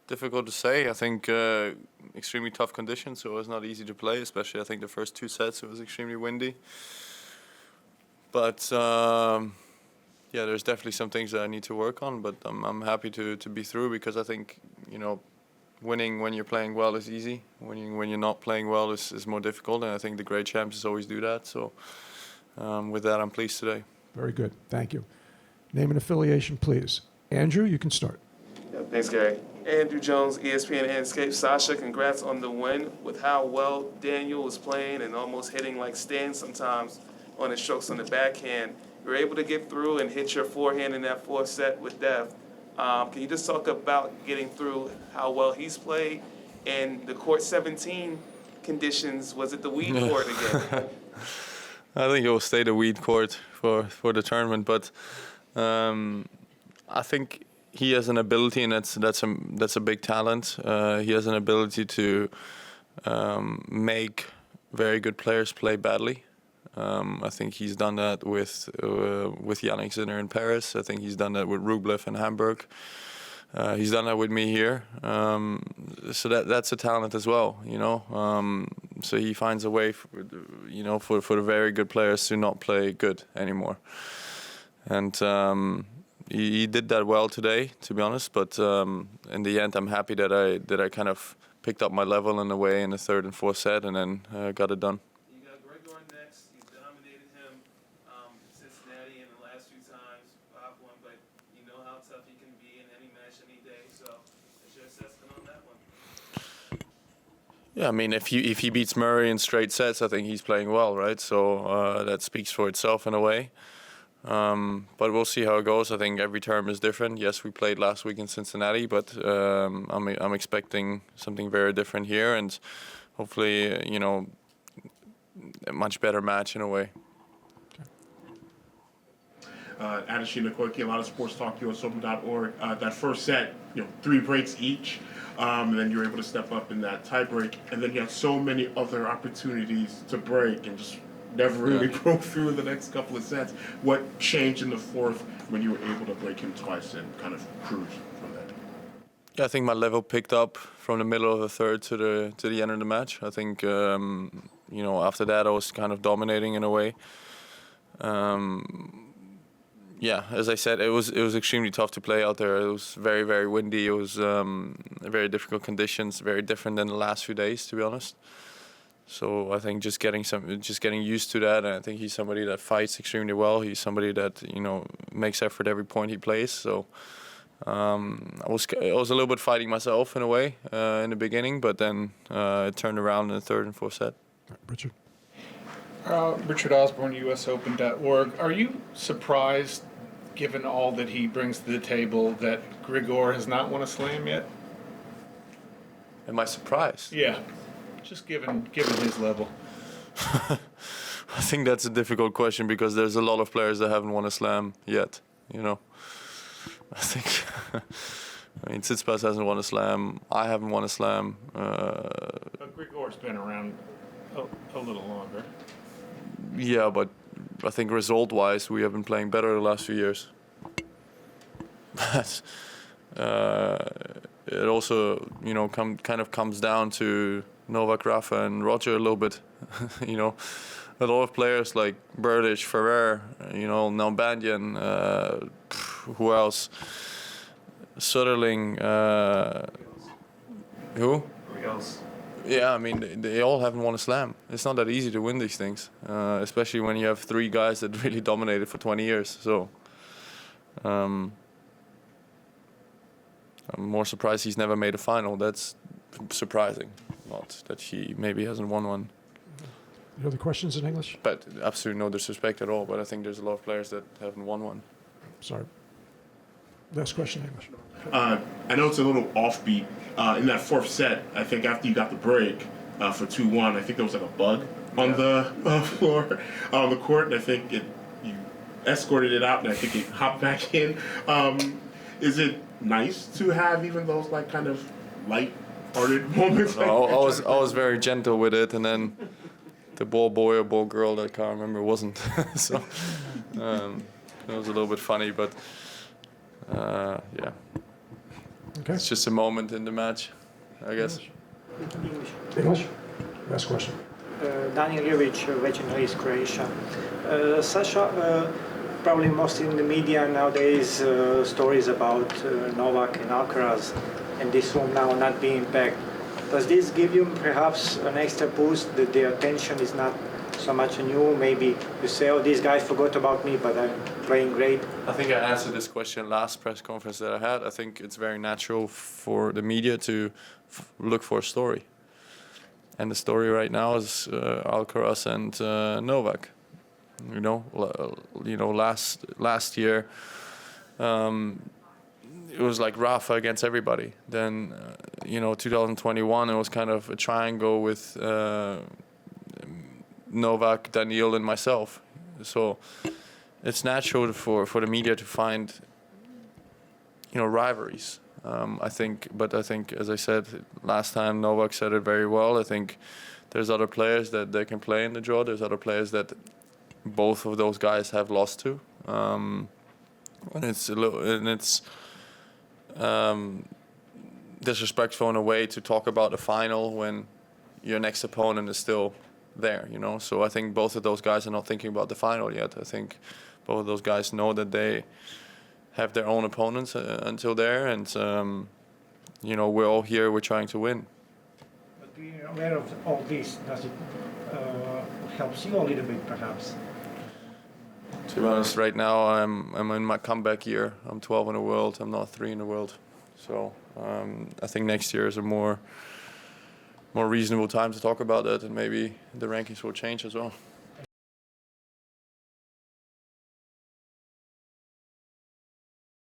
Difficult to say. I think extremely tough conditions, so it was not easy to play, especially I think the first 2 sets it was extremely windy. But yeah, there's definitely some things that I need to work on, but I'm happy to be through, because I think, winning when you're playing well is easy. Winning when you're not playing well is more difficult, and I think the great champions always do that. So with that, I'm pleased today. Very good. Thank you. Name and affiliation, please. Andrew, you can start. Yeah, thanks, Gary. Andrew Jones, ESPN Landscape. Sasha, congrats on the win. With how well Daniel was playing and almost hitting like Stan sometimes on his strokes on the backhand, you were able to get through and hit your forehand in that 4th set with Dev. Can you just talk about getting through how well he's played and the court 17 conditions? Was it the weed court again? I think it will stay the weed court for the tournament, but I think he has an ability, and that's a big talent. He has an ability to make very good players play badly. I think he's done that with Yannick Sinner in Paris. I think he's done that with Rublev in Hamburg. He's done that with me here. So that's a talent as well, So he finds a way, for the very good players to not play good anymore. And he did that well today, to be honest. But in the end, I'm happy that I kind of picked up my level in a way in the 3rd and 4th set, and then got it done. You got Gregor next. You dominated him in Cincinnati in the last few times, 5-1. But you know how tough he can be in any match, any day. So what's your assessment on that one? Yeah, I mean, if he beats Murray in straight sets, I think he's playing well, right? So that speaks for itself in a way. But we'll see how it goes. I think every term is different. Yes, we played last week in Cincinnati, but I'm expecting something very different here, and hopefully, a much better match in a way. Adesina Koike, a lot of sports talk, USOpen.org. That first set, 3 breaks each, and then you're able to step up in that tie break, and then you had so many other opportunities to break and just never really broke through the next couple of sets. What changed in the 4th when you were able to break him twice and kind of cruise from that? Yeah, I think my level picked up from the middle of the 3rd to the end of the match. I think after that I was kind of dominating in a way. Yeah, as I said, it was extremely tough to play out there. It was very, very windy. It was very difficult conditions, very different than the last few days, to be honest. So I think just getting used to that, and I think he's somebody that fights extremely well. He's somebody that makes effort every point he plays. So I was a little bit fighting myself in a way in the beginning, but then it turned around in the 3rd and 4th set. Richard. Richard Osborne, USOpen.org. Are you surprised, given all that he brings to the table, that Grigor has not won a slam yet? Am I surprised? Yeah. Just given his level. I think that's a difficult question, because there's a lot of players that haven't won a slam yet. I think. I mean, Tsitsipas hasn't won a slam. I haven't won a slam. But Grigor's been around a little longer. Yeah, but I think result-wise, we have been playing better the last few years. But it also, kind of comes down to Novak, Rafa, and Roger a little bit. A lot of players like Berdych, Ferrer, Nalbandian, who else? Soderling, who? Who else? Yeah, I mean, they all haven't won a slam. It's not that easy to win these things, especially when you have 3 guys that really dominated for 20 years. So I'm more surprised he's never made a final. That's surprising, not that he maybe hasn't won one. Any other questions in English? But absolutely no disrespect at all, but I think there's a lot of players that haven't won one. Sorry. Last question in English. I know it's a little offbeat. In that 4th set, I think after you got the break for 2-1, I think there was like a bug on the floor, on the court, and I think you escorted it out, and I think it hopped back in. Is it nice to have even those like kind of light-hearted moments? I was very gentle with it, and then the ball boy or ball girl, that I can't remember, wasn't. So it was a little bit funny, but yeah. Okay. It's just a moment in the match, I guess. English. English? Last question. Daniel Altmaier, legendary is Croatia. Sasha, probably most in the media nowadays, stories about Novak and Alcaraz, and this one now not being back. Does this give you perhaps an extra boost that the attention is not so much on you? Maybe you say, oh, these guys forgot about me, but I'm playing great. I think I answered this question last press conference that I had. I think it's very natural for the media to look for a story. And the story right now is Alcaraz and Novak. Last year it was like Rafa against everybody. Then 2021 it was kind of a triangle with Novak, Daniel, and myself. So it's natural for the media to find rivalries. I think, as I said last time, Novak said it very well. I think there's other players that they can play in the draw. There's other players that both of those guys have lost to, and it's disrespectful in a way to talk about the final when your next opponent is still there. So I think both of those guys are not thinking about the final yet. I think both of those guys know that they have their own opponents until there, and we're all here. We're trying to win. But being aware of all this, does it helps you a little bit, perhaps? To be honest, right now I'm in my comeback year. I'm 12 in the world. I'm not 3 in the world. So I think next year is a more reasonable time to talk about that, and maybe the rankings will change as well.